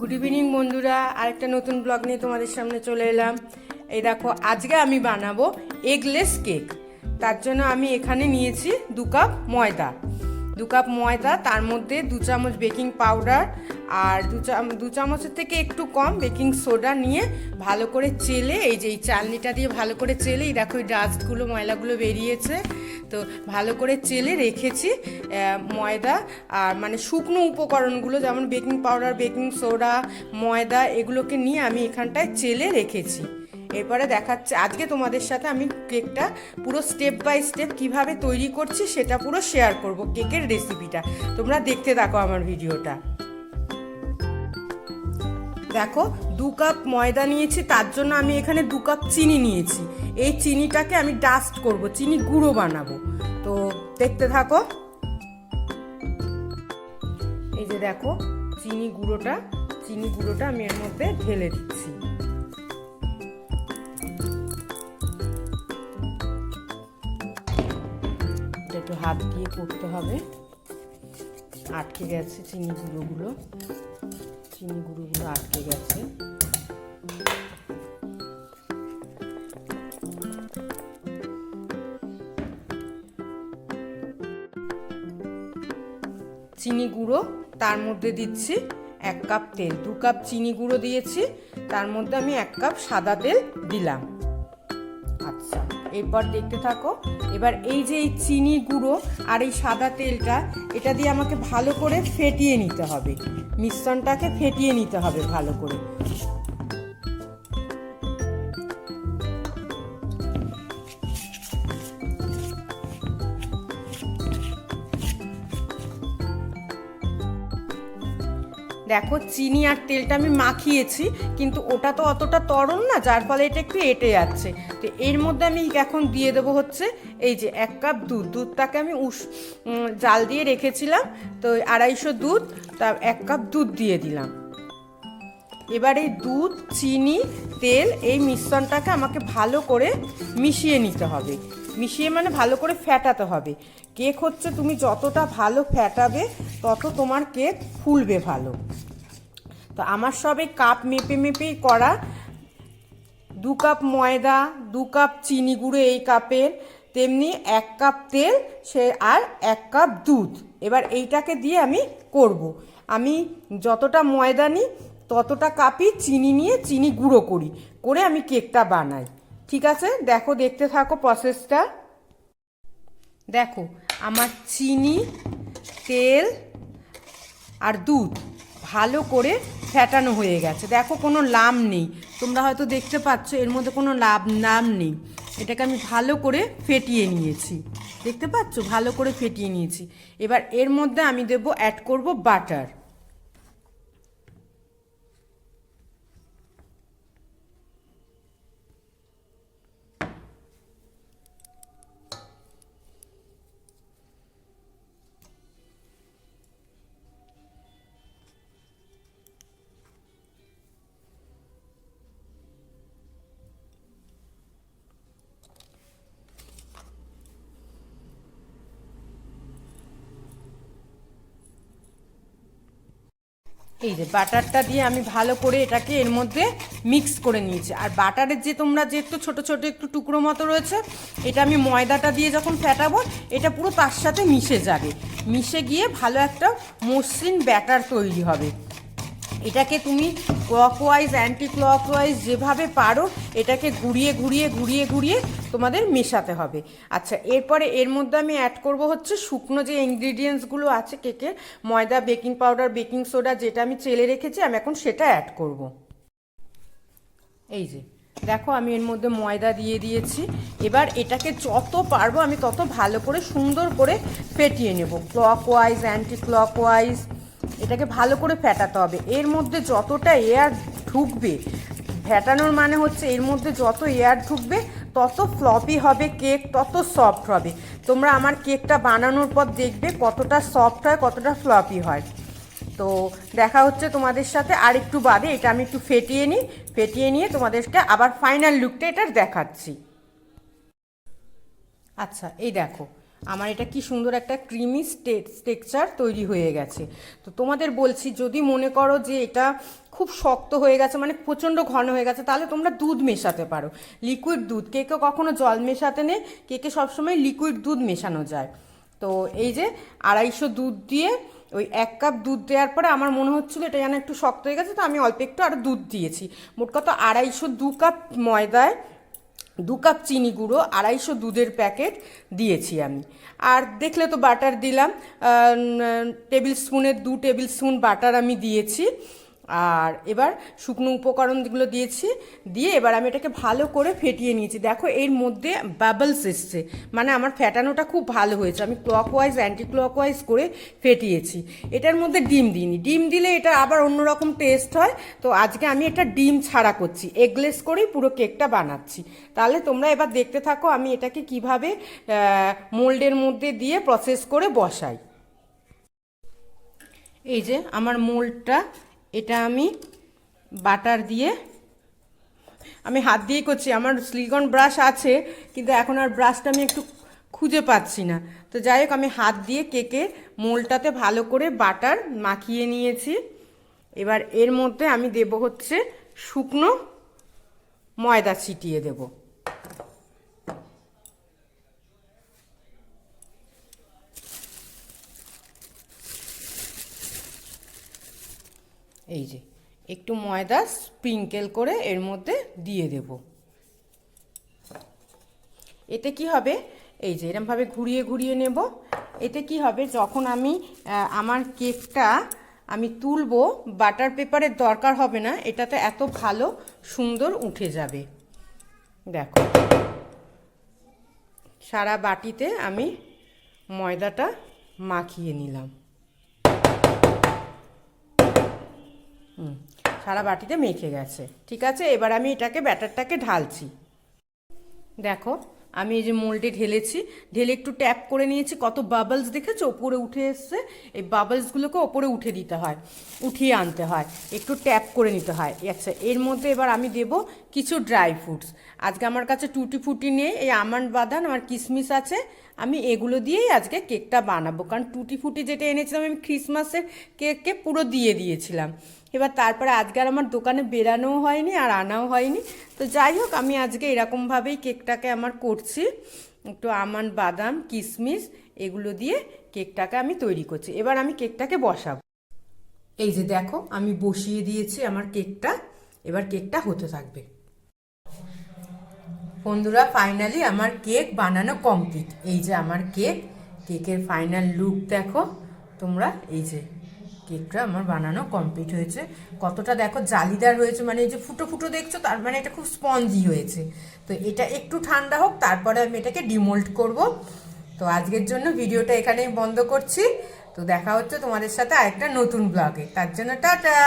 Good evening বন্ধুরা, আরেকটা নতুন ব্লগ নিয়ে তোমাদের সামনে চলে এলাম। এই দেখো, আজকে আমি বানাবো এগলেস কেক। তার জন্য আমি এখানে নিয়েছি 2 কাপ ময়দা, তার মধ্যে 2 চামচ বেকিং পাউডার আর 2 চামচের থেকে একটু কম বেকিং সোডা নিয়ে ভালো করে চেলে, এই যে এই চালনিটা দিয়ে ভালো করে চেলে, এই দেখো এই ডাস্টগুলো ময়লাগুলো বেরিয়েছে, তো ভালো করে চেলে রেখেছি ময়দা আর মানে শুকনো উপকরণগুলো যেমন বেকিং পাউডার, বেকিং সোডা, ময়দা, এগুলোকে নিয়ে আমি এখানটায় চেলে রেখেছি। এরপরে দেখাচ্ছে আজকে তোমাদের সাথে আমি কেকটা পুরো স্টেপ বাই স্টেপ কিভাবে তৈরি করছি সেটা পুরো শেয়ার করব, কেকের রেসিপিটা তোমরা দেখতে থাকো আমার ভিডিওটা। দেখো 2 কাপ ময়দা নিয়েছি, তার জন্য আমি এখানে 2 কাপ চিনি নিয়েছি। এই চিনিটাকে আমি ডাস্ট করব, চিনি গুঁড়ো বানাবো, তো দেখতে থাকো। এই যে দেখো চিনি গুঁড়োটা আমি এর মধ্যে ঢেলে দিচ্ছি। একটু হাত দিয়ে করতে হবে, আটকে গেছে চিনি গুঁড়োগুলো আটকে গেছে। চিনি গুঁড়ো, তার মধ্যে দিচ্ছি 1 কাপ তেল। 2 কাপ চিনি গুঁড়ো দিয়েছি, তার মধ্যে আমি 1 কাপ সাদা তেল দিলাম। আচ্ছা, এরপর দেখতে থাকো। এবার এই যে এই চিনি গুঁড়ো আর এই সাদা তেলটা, এটা দিয়ে আমাকে ভালো করে ফেটিয়ে নিতে হবে, মিশ্রণটাকে ফেটিয়ে নিতে হবে ভালো করে। দেখো চিনি আর তেলটা আমি মাখিয়েছি, কিন্তু ওটা তো অতটা তরল না, যার ফলে এটা একটু এঁটে যাচ্ছে। তো এর মধ্যে আমি এখন দিয়ে দেবো হচ্ছে এই যে 1 কাপ দুধটাকে আমি জাল দিয়ে রেখেছিলাম, তো 250 দুধ, তা 1 কাপ দুধ দিয়ে দিলাম। এবার এই দুধ, চিনি, তেল, এই মিশ্রণটাকে আমাকে ভালো করে মিশিয়ে নিতে হবে। মিশিয়ে মানে ভালো করে ফেটাতে হবে। কেক হচ্ছে তুমি যতটা ভালো ফেটাবে তত তোমার কেক ফুলবে ভালো। তো আমার সব এই কাপ মেপেই করা। 2 কাপ ময়দা, 2 কাপ চিনি গুঁড়ো এই কাপের, তেমনি 1 কাপ তেল, আর 1 কাপ দুধ। এবার এইটাকে দিয়ে আমি করব। আমি যতটা ময়দা নিই ততটা কাপই চিনি নিয়ে চিনি গুঁড়ো করে আমি কেকটা বানাই। ঠিক আছে, দেখো, দেখতে থাকো প্রসেসটা। দেখো আমার চিনি, তেল আর দুধ ভালো করে ফেটানো হয়ে গেছে। দেখো কোনো লাম নেই, তোমরা হয়তো দেখতে পাচ্ছ এর মধ্যে কোনো লাম নেই। এটাকে আমি ভালো করে ফেটিয়ে নিয়েছি, দেখতে পাচ্ছ, ভালো করে ফেটিয়ে নিয়েছি। এবার এর মধ্যে আমি অ্যাড করব বাটার। এই যে বাটারটা দিয়ে আমি ভালো করে এটাকে এর মধ্যে মিক্স করে নিয়েছি। আর বাটারের যে তোমরা যে একটু ছোটো ছোটো একটু টুকরো মতো রয়েছে, এটা আমি ময়দাটা দিয়ে যখন ফেটাবো এটা পুরো তার সাথে মিশে যাবে, মিশে গিয়ে ভালো একটা মসৃণ ব্যাটার তৈরি হবে। এটাকে তুমি ক্লকওয়াইজ, অ্যান্টি ক্লকওয়াইজ যেভাবে পারো এটাকে ঘুরিয়ে তোমাদের মেশাতে হবে। আচ্ছা, এরপরে এর মধ্যে আমি অ্যাড করব হচ্ছে শুকনো যে ইনগ্রিডিয়েন্টসগুলো আছে কেকের, ময়দা, বেকিং পাউডার, বেকিং সোডা, যেটা আমি চেলে রেখেছি, আমি এখন সেটা অ্যাড করব। এই যে দেখো আমি এর মধ্যে ময়দা দিয়ে দিয়েছি। এবার এটাকে যত পারবো আমি তত ভালো করে সুন্দর করে ফেটিয়ে নেব, ক্লকওয়াইজ, অ্যান্টি ক্লকওয়াইজ। এটাকে ভালো করে ফেটাতে হবে। এর মধ্যে যতটা এয়ার ঢুকবে, ফেটানোর মানে হচ্ছে এর মধ্যে যত এয়ার ঢুকবে তত ফ্লপি হবে কেক, তত সফট হবে। তোমরা আমার কেকটা বানানোর পর দেখবে কতটা সফট হয়, কতটা ফ্লপি হয়। তো দেখা হচ্ছে তোমাদের সাথে আর একটু বাদে। এটা আমি একটু ফেটিয়ে নিয়ে তোমাদেরকে আবার ফাইনাল লুকটা এটার দেখাচ্ছি। আচ্ছা, এই দেখো আমার এটা কি সুন্দর একটা ক্রিমি টেক্সচার তৈরি হয়ে গেছে। তো তোমাদের বলছি, যদি মনে করো যে এটা খুব শক্ত হয়ে গেছে, মানে প্রচণ্ড ঘন হয়ে গেছে, তাহলে তোমরা দুধ মেশাতে পারো, লিকুইড দুধ। কেকে কখনো জল মেশাতে নেই, কেকে সবসময় লিকুইড দুধ মেশানো যায়। তো এই যে 250 দুধ দিয়ে, ওই 1 কাপ দুধ দেওয়ার পরে আমার মনে হচ্ছিলো এটা যেন একটু শক্ত হয়ে গেছে, তো আমি অল্প একটু আরও দুধ দিয়েছি। মোট কথা 2 কাপ ময়দায় 2 কাপ চিনি গুঁড়ো, 250 দুধের প্যাকেট দিয়েছি আমি। আর দেখলে তো বাটার দিলাম, টেবিল স্পুনের 2 টেবিল স্পুন বাটার আমি দিয়েছি। আর এবার শুকনো উপকরণগুলো দিয়েছি, দিয়ে এবার আমি এটাকে ভালো করে ফেটিয়ে নিয়েছি। দেখো এর মধ্যে বাবলস এসছে, মানে আমার ফেটানোটা খুব ভালো হয়েছে। আমি ক্লকওয়াইজ অ্যান্টি ক্লকওয়াইজ করে ফেটিয়েছি। এটার মধ্যে ডিম দিইনি, ডিম দিলে এটা আবার অন্যরকম টেস্ট হয়। তো আজকে আমি এটা ডিম ছাড়া করছি, এগলেস করেই পুরো কেকটা বানাচ্ছি। তাহলে তোমরা এবার দেখতে থাকো আমি এটাকে কিভাবে মোল্ডের মধ্যে দিয়ে প্রসেস করে বসাই। এই যে আমার মোল্ডটা, এটা আমি বাটার দিয়ে, আমি হাত দিয়েই করছি। আমার সিলিকন ব্রাশ আছে, কিন্তু এখন আর ব্রাশটা আমি একটু খুঁজে পাচ্ছি না। তো যাই হোক, আমি হাত দিয়ে কেকের মোল্ডটাতে ভালো করে বাটার মাখিয়ে নিয়েছি। এবার এর মধ্যে আমি দেব হচ্ছে শুকনো ময়দা, ছিটিয়ে দেব। এই যে একটু ময়দা স্প্রিঙ্কেল করে এর মধ্যে দিয়ে দেব। এতে কি হবে, এই যে এরমভাবে ঘুরিয়ে ঘুরিয়ে নেব। এতে কি হবে, যখন আমি আমার কেকটা আমি তুলবো, বাটার পেপারের দরকার হবে না, এটাতে এত ভালো সুন্দর উঠে যাবে। দেখো সারা বাটিতে আমি ময়দাটা মাখিয়ে নিলাম। সারা বাটিতে মেখে গেছে, ঠিক আছে। এবার আমি এটাকে ব্যাটারটাকে ঢালছি। দেখো আমি এই যে মোল্ডে ঢেলেছি, ঢেলে একটু ট্যাপ করে নিয়েছি। কত বাবলস দেখেছো, ওপরে উঠে এসছে। এই বাবলসগুলোকে ওপরে উঠে দিতে হয়, উঠিয়ে আনতে হয়, একটু ট্যাপ করে নিতে হয়। আচ্ছা, এর মধ্যে এবার আমি দেব কিছু ড্রাই ফ্রুটস। আজকে আমার কাছে টুটি ফুটি নেই, এই আমন্ড বাদাম আর কিশমিশ আছে। আমি এগুলো দিয়েই আজকে কেকটা বানাবো, কারণ টুটি ফুটি যেটা এনেছিলাম আমি ক্রিসমাসের কেককে পুরো দিয়ে দিয়েছিলাম। এবার তারপরে আজকে আর আমার দোকানে বেরানোও হয়নি আর আনাও হয়নি। তো যাই হোক, আমি আজকে এরকমভাবেই কেকটাকে আমার করছি, একটু আমন্ড বাদাম কিশমিশ এগুলো দিয়ে কেকটাকে আমি তৈরি করছি। এবার আমি কেকটাকে বসাবো। এই যে দেখো আমি বসিয়ে দিয়েছি আমার কেকটা, এবার কেকটা হতে থাকবে। বন্ধুরা, ফাইনালি আমার কেক বানানো কমপ্লিট। এই যে আমার কেকের ফাইনাল লুক দেখো তোমরা। এই যে কেকটা আমার বানানো কমপ্লিট হয়েছে। কতটা দেখো জালিদার হয়েছে, মানে এই যে ফুটো ফুটো দেখছো, তার মানে এটা খুব স্পঞ্জি হয়েছে। তো এটা একটু ঠান্ডা হোক, তারপরে আমি এটাকে ডিমোল্ড করব। তো আজকের জন্য ভিডিওটা এখানেই বন্ধ করছি। তো দেখা হচ্ছে তোমাদের সাথে আরেকটা নতুন ব্লগে। তার জন্য টাটা।